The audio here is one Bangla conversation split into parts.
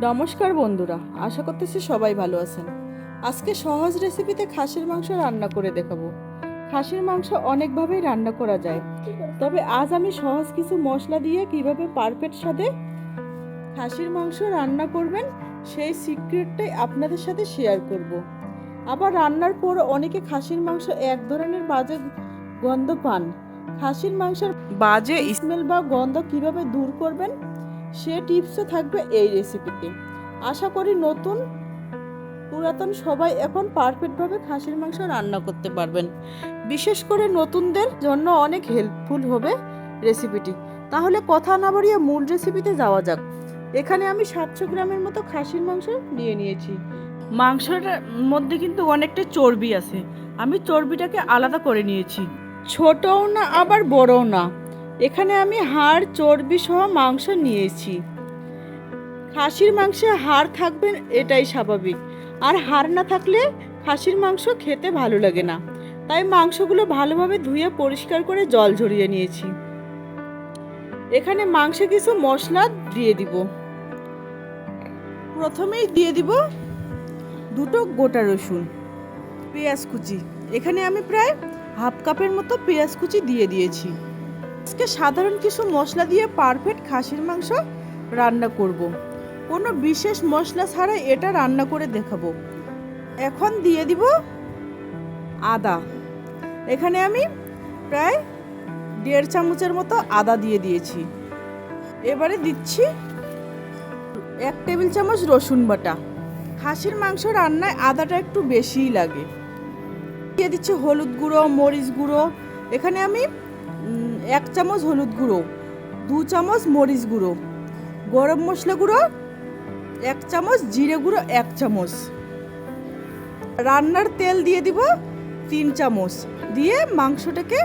নমস্কার বন্ধুরা, আশা করতেছি সবাই ভালো আছেন। আজকে সহজ রেসিপিতে খাসির মাংস রান্না করে দেখাবো। খাসির মাংস অনেকভাবেই রান্না করা যায়, তবে আজ আমি সহজ কিছু মশলা দিয়ে কিভাবে পারফেক্ট স্বাদে খাসির মাংস রান্না করবেন সেই সিক্রেটটাই আপনাদের সাথে শেয়ার করব। আবার রান্নার পর অনেকে খাসির মাংস এক ধরনের বাজে গন্ধ পান। খাসির মাংসের বাজে স্মেল বা গন্ধ কিভাবে দূর করবেন সে টিপসও থাকবে এই রেসিপিতে। আশা করি নতুন পুরাতন সবাই এখন পারফেক্টভাবে খাসির মাংস রান্না করতে পারবেন। বিশেষ করে নতুনদের জন্য অনেক হেল্পফুল হবে রেসিপিটি। তাহলে কথা না বাড়িয়ে মূল রেসিপিতে যাওয়া যাক। এখানে আমি 700 গ্রামের মতো খাসির মাংস নিয়ে নিয়েছি। মাংসটার মধ্যে কিন্তু অনেকটা চর্বি আছে, আমি চর্বিটাকে আলাদা করে নিয়েছি। ছোটও না আবার বড়ও না, এখানে আমি হাড় চর্বি সহ মাংস নিয়েছি। খাসির মাংসে হাড় থাকবে এটাই স্বাভাবিক, আর হাড় না থাকলে খাসির মাংস খেতে ভালো লাগে না। তাই মাংসগুলো ভালোভাবে ধুয়ে পরিষ্কার করে জল ঝরিয়ে নিয়েছি। এখানে মাংসে কিছু মশলা দিয়ে দিব। প্রথমেই দিয়ে দিব দুটো গোটা রসুন, পেঁয়াজ কুচি। এখানে আমি প্রায় হাফ কাপের মতো পেঁয়াজ কুচি দিয়ে দিয়েছি। আজকে সাধারণ কিছু মশলা দিয়ে পারফেক্ট খাসির মাংস রান্না করব। কোনো বিশেষ মশলা ছাড়াই এটা রান্না করে দেখাবো। এখন দিয়ে দিব আদা। এখানে আমি প্রায় 1.5 চামচের মতো আদা দিয়ে দিয়েছি। এবারে দিচ্ছি 1 টেবিল চামচ রসুন বাটা। খাসির মাংস রান্নায় আদাটা একটু বেশিই লাগে। দিয়ে দিচ্ছি হলুদ গুঁড়ো, মরিচ গুঁড়ো। এখানে আমি 1 চামচ হলুদ গুঁড়ো, 2 চামচ মরিচ গুঁড়ো, গরম মশলা গুঁড়ো 1 চামচ, জিরে গুঁড়ো 1 চামচ, রান্নার তেল দিয়ে দিব 3 চামচ। দিয়ে মাংসটাকে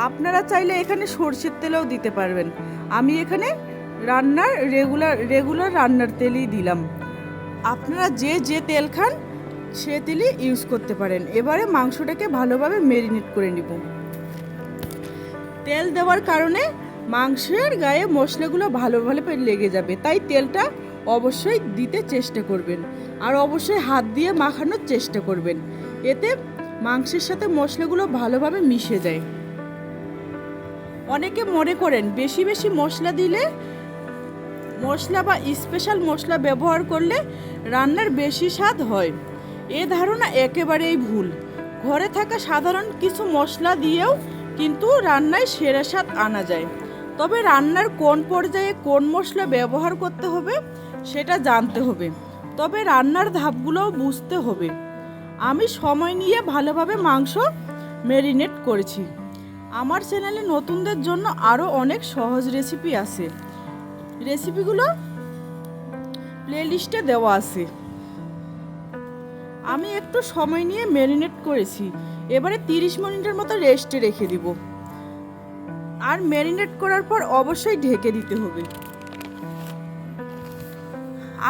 আপনারা চাইলে এখানে সরষের তেলও দিতে পারবেন। আমি এখানে রেগুলার রান্নার তেলই দিলাম। আপনারা যে তেল খান সে তেলই ইউজ করতে পারেন। এবারে মাংসটাকে ভালোভাবে ম্যারিনেট করে নিব। তেল দেওয়ার কারণে মাংসের গায়ে মশলাগুলো ভালোভাবে লেগে যাবে, তাই তেলটা অবশ্যই দিতে চেষ্টা করবেন। আর অবশ্যই হাত দিয়ে মাখানোর চেষ্টা করবেন, এতে মাংসের সাথে মশলাগুলো ভালোভাবে মিশে যায়। অনেকে মনে করেন বেশি বেশি মশলা দিলে, মশলা বা স্পেশাল মশলা ব্যবহার করলে রান্নার বেশি স্বাদ হয়। এ ধারণা একেবারেই ভুল। ঘরে থাকা সাধারণ কিছু মশলা দিয়েও কিন্তু রান্নায় সেরা স্বাদ আনা যায়। তবে রান্নার কোন পর্যায়ে কোন মশলা ব্যবহার করতে হবে সেটা জানতে হবে, তবে রান্নার ধাপগুলোও বুঝতে হবে। আমি সময় নিয়ে ভালোভাবে মাংস ম্যারিনেট করেছি। আমার চ্যানেলে নতুনদের জন্য আরও অনেক সহজ রেসিপি আছে, রেসিপিগুলো প্লেলিস্টে দেওয়া আছে। আমি একটু সময় নিয়ে ম্যারিনেট করেছি। এবারে 30 মিনিটের মতো রেস্টে রেখে দিব। আর ম্যারিনেট করার পর অবশ্যই ঢেকে দিতে হবে।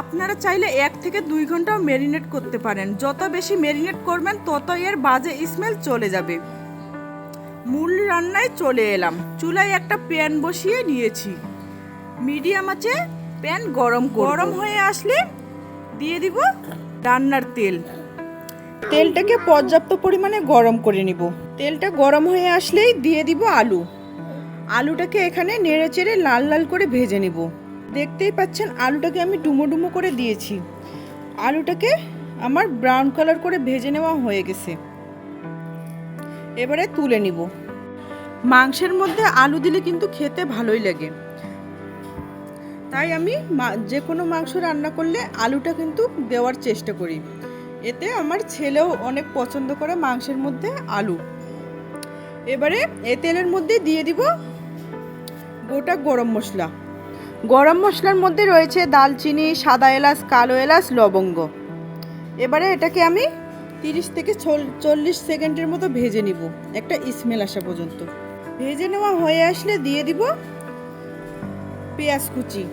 আপনারা চাইলে 1 থেকে 2 ঘন্টাও ম্যারিনেট করতে পারেন। যত বেশি ম্যারিনেট করবেন তত এর বাজে স্মেল চলে যাবে। মূল রান্নায় চলে এলাম। চুলায় একটা প্যান বসিয়ে নিয়েছি। মিডিয়াম আঁচে প্যান গরম হয়ে আসলে দিয়ে দিব রান্নার তেল। তেলটাকে পর্যাপ্ত পরিমাণে গরম করে নিব। তেলটা গরম হয়ে আসলেই দিয়ে দিব আলু। আলুটাকে এখানে নেড়ে চেড়ে লাল লাল করে ভেজে নিব। দেখতেই পাচ্ছেন আলুটাকে আমি ডুমো ডুমো করে দিয়েছি। আলুটাকে আমার ব্রাউন কালার করে ভেজে নেওয়া হয়ে গেছে। এবারে তুলে নিব। মাংসের মধ্যে আলু দিলে কিন্তু খেতে ভালোই লাগে, তাই আমি যে কোনো মাংস রান্না করলে আলুটা কিন্তু দেওয়ার চেষ্টা করি। এতে আমার ছেলেও অনেক পছন্দ করে মাংসের মধ্যে আলু। এবারে এই তেলের মধ্যে দিয়ে দিব গোটা গরম মশলা। গরম মশলার মধ্যে রয়েছে দালচিনি, সাদা এলাচ, কালো এলাচ, লবঙ্গ। এবারে এটাকে আমি 30 থেকে 40 সেকেন্ডের মতো ভেজে নিব, একটা স্মেল আসা পর্যন্ত। ভেজে নেওয়া হয়ে আসলে দিয়ে দিব পেঁয়াজ কুচি।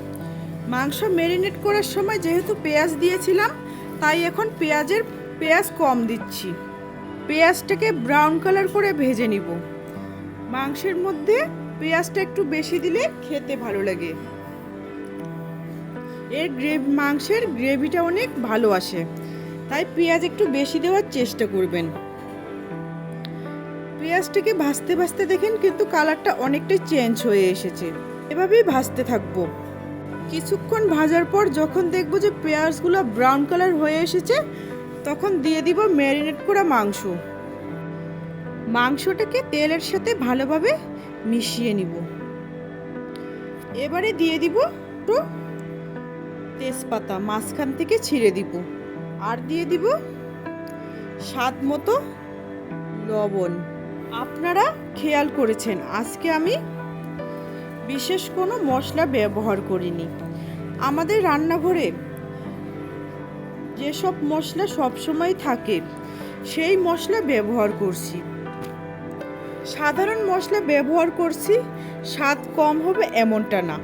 মাংস ম্যারিনেট করার সময় যেহেতু পেঁয়াজ দিয়েছিলাম, তাই এখন পেঁয়াজ কম দিচ্ছি। পেঁয়াজটাকে ব্রাউন কালার করে ভেজে নিব। মাংসের মধ্যে পেঁয়াজটা একটু বেশি দিলে খেতে ভালো লাগে। এর মাংসের গ্রেভিটা অনেক ভালো আসে, তাই পেঁয়াজ একটু বেশি দেওয়ার চেষ্টা করবেন। পেঁয়াজটাকে ভাজতে ভাজতে দেখেন কিন্তু কালারটা অনেকটাই চেঞ্জ হয়ে এসেছে। এভাবেই ভাজতে থাকবো। কিছুক্ষণ ভাজার পর যখন দেখবো যে পেঁয়াজগুলো ব্রাউন কালার হয়ে এসেছে, তখন দিয়ে দিব ম্যারিনেট করা মাংস। মাংসটাকে তেলের সাথে ভালোভাবে মিশিয়ে নিব। এবারে দিয়ে দিব একটু তেজপাতা মাঝখান থেকে ছিঁড়ে দিব, আর দিয়ে দিব স্বাদ মতো লবণ। আপনারা খেয়াল করেছেন আজকে আমি বিশেষ কোনো মশলা ব্যবহার করিনি। আমাদের রান্নাঘরে যেসব মশলা সবসময় থাকে সেই মশলা ব্যবহার করছি। সাধারণ মশলা ব্যবহার করছি, স্বাদ কম হবে এমনটা না,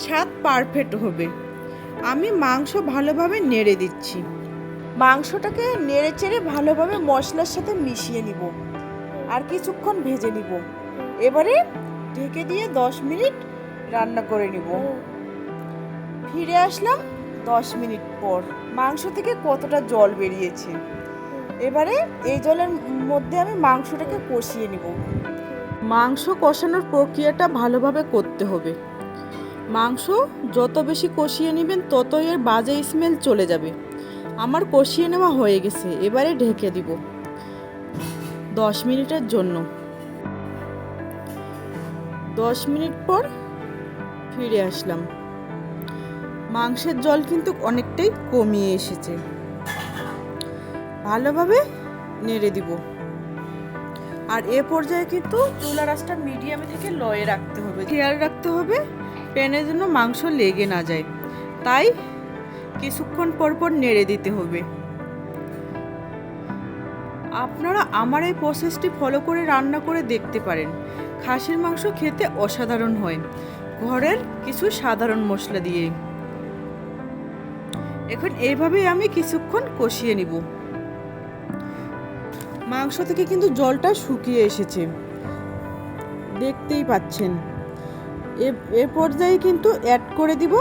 স্বাদ পারফেক্ট হবে। আমি মাংস ভালোভাবে নেড়ে দিচ্ছি। মাংসটাকে নেড়ে চেড়ে ভালোভাবে মশলার সাথে মিশিয়ে নিব আর কিছুক্ষণ ভেজে নিব। এবারে ঢেকে দিয়ে 10 মিনিট রান্না করে নিব। ফিরে আসলাম 10 মিনিট পর। মাংস থেকে কতটা জল বেরিয়েছে। এবারে এই জলের মধ্যে আমি মাংসটাকে কষিয়ে নিব। মাংস কষানোর প্রক্রিয়াটা ভালোভাবে করতে হবে। মাংস যত বেশি কষিয়ে নেবেন ততই এর বাজে স্মেল চলে যাবে। আমার কষিয়ে নেওয়া হয়ে গেছে, এবারে ঢেকে দিব 10 মিনিটের জন্য। 10 মিনিট পর ফিরে আসলাম। মাংসের জল কিন্তু অনেকটাই কমিয়ে এসেছে। ভালোভাবে নেড়ে দিব। আর এ পর্যায়ে কিন্তু চুলার আঁচটা মিডিয়ামে থেকে লয়ে রাখতে হবে। খেয়াল রাখতে হবে প্যানে যেন মাংস লেগে না যায়, তাই কিছুক্ষণ পর পর নেড়ে দিতে হবে। আপনারা আমার এই প্রসেসটি ফলো করে রান্না করে দেখতে পারেন। খাসির মাংস খেতে অসাধারণ হয় ঘরের কিছু সাধারণ মশলা দিয়ে। এখন এইভাবেই আমি কিছুক্ষণ কষিয়ে নিব। মাংস থেকে কিন্তু জলটা শুকিয়ে এসেছে, দেখতেই পাচ্ছেন। এ পর্যায়ে কিন্তু অ্যাড করে দিব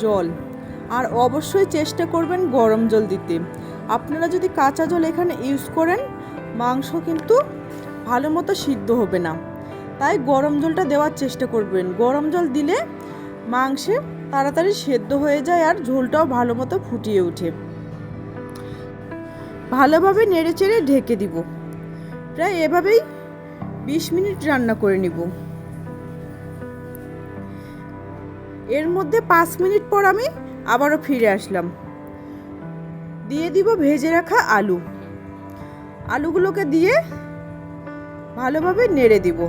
জল। আর অবশ্যই চেষ্টা করবেন গরম জল দিতে। আপনারা যদি কাঁচা জল এখানে ইউজ করেন মাংস কিন্তু ভালো মতো সিদ্ধ হবে না, তাই গরম জলটা দেওয়ার চেষ্টা করবেন। গরম জল দিলে মাংসে তাড়াতাড়ি সেদ্ধ হয়ে যায় আর ঝোলটাও ভালো মতো ফুটিয়ে ওঠে। ভালোভাবে নেড়ে চেড়ে ঢেকে দিব। প্রায় এভাবেই 20 মিনিট রান্না করে নিব। এর মধ্যে 5 মিনিট পর আমি আবারও ফিরে আসলাম। দিয়ে দিব ভেজে রাখা আলু। আলুগুলোকে দিয়ে ভালোভাবে নেড়ে দিব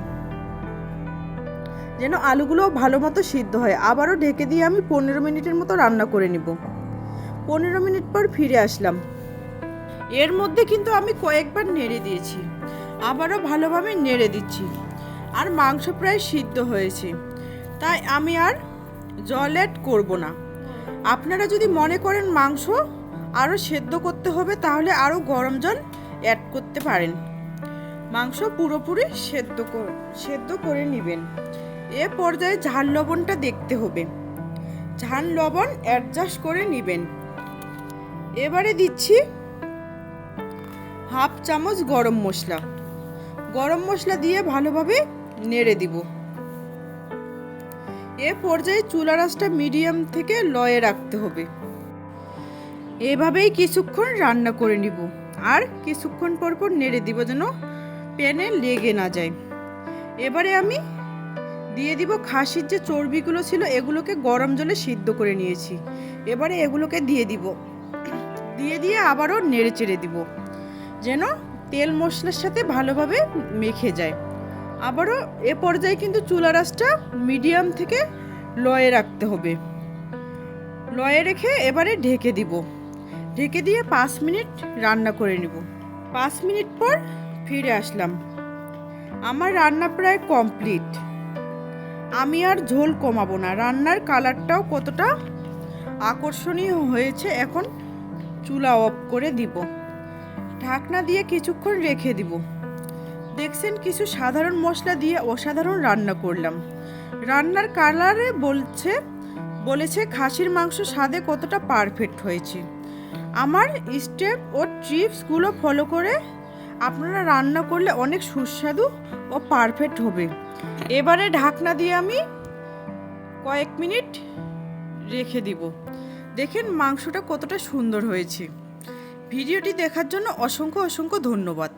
যেন আলুগুলো ভালো মতো সিদ্ধ হয়। আবারও ঢেকে দিয়ে আমি 15 মিনিটের মতো রান্না করে নিব। 15 মিনিট পর ফিরে আসলাম। এর মধ্যে কিন্তু আমি কয়েকবার নেড়ে দিয়েছি, আবারও ভালোভাবে নেড়ে দিচ্ছি। আর মাংস প্রায় সিদ্ধ হয়েছে, তাই আমি আর জল অ্যাড করব না। আপনারা যদি মনে করেন মাংস আরও সেদ্ধ করতে হবে তাহলে আরও গরম জল অ্যাড করতে পারেন। মাংস পুরোপুরি সেদ্ধ করে নেবেন। এ পর্যায়ে ঝাল লবণটা দেখতে হবে। ঝাল লবণ অ্যাডজাস্ট করে নেবেন। এবারে দিচ্ছি হাফ চামচ গরম মশলা। গরম মশলা দিয়ে ভালোভাবে নেড়ে দিব। এ পর্যায়ে চুলার আঁচটা মিডিয়াম থেকে লয়ে রাখতে হবে। এভাবেই কিছুক্ষণ রান্না করে নিব আর কিছুক্ষণ পর পর নেড়ে দিব যেন প্যানে লেগে না যায়। এবারে আমি দিয়ে দিব খাসির যে চর্বিগুলো ছিল এগুলোকে গরম জলে সিদ্ধ করে নিয়েছি। এবারে এগুলোকে দিয়ে দিব। দিয়ে আবারও নেড়ে চেড়ে দিব যেন তেল মশলার সাথে ভালোভাবে মেখে যায়। আবারও এ পর্যায়ে কিন্তু চুলার আঁচটা মিডিয়াম থেকে লয়ে রাখতে হবে। লয়ে রেখে এবারে ঢেকে দিব। ঢেকে দিয়ে 5 মিনিট রান্না করে নিব। 5 মিনিট পর ফিরে আসলাম। আমার রান্না প্রায় কমপ্লিট। আমি আর ঝোল কমাবো না। রান্নার কালারটাও কতটা আকর্ষণীয় হয়েছে। এখন চুলা অফ করে দিব। ঢাকনা দিয়ে কিছুক্ষণ রেখে দিব। দেখছেন কিছু সাধারণ মশলা দিয়ে অসাধারণ রান্না করলাম। রান্নার কালারে বলছে বলেছে খাসির মাংস স্বাদে কতটা পারফেক্ট হয়েছে। আমার স্টেপ ও ট্রিপসগুলো ফলো করে আপনারা রান্না করলে অনেক সুস্বাদু ও পারফেক্ট হবে। এবারে ঢাকনা দিয়ে আমি কয়েক মিনিট রেখে দিব। দেখেন মাংসটা কতটা সুন্দর হয়েছে। ভিডিওটি দেখার জন্য অসংখ্য অসংখ্য ধন্যবাদ।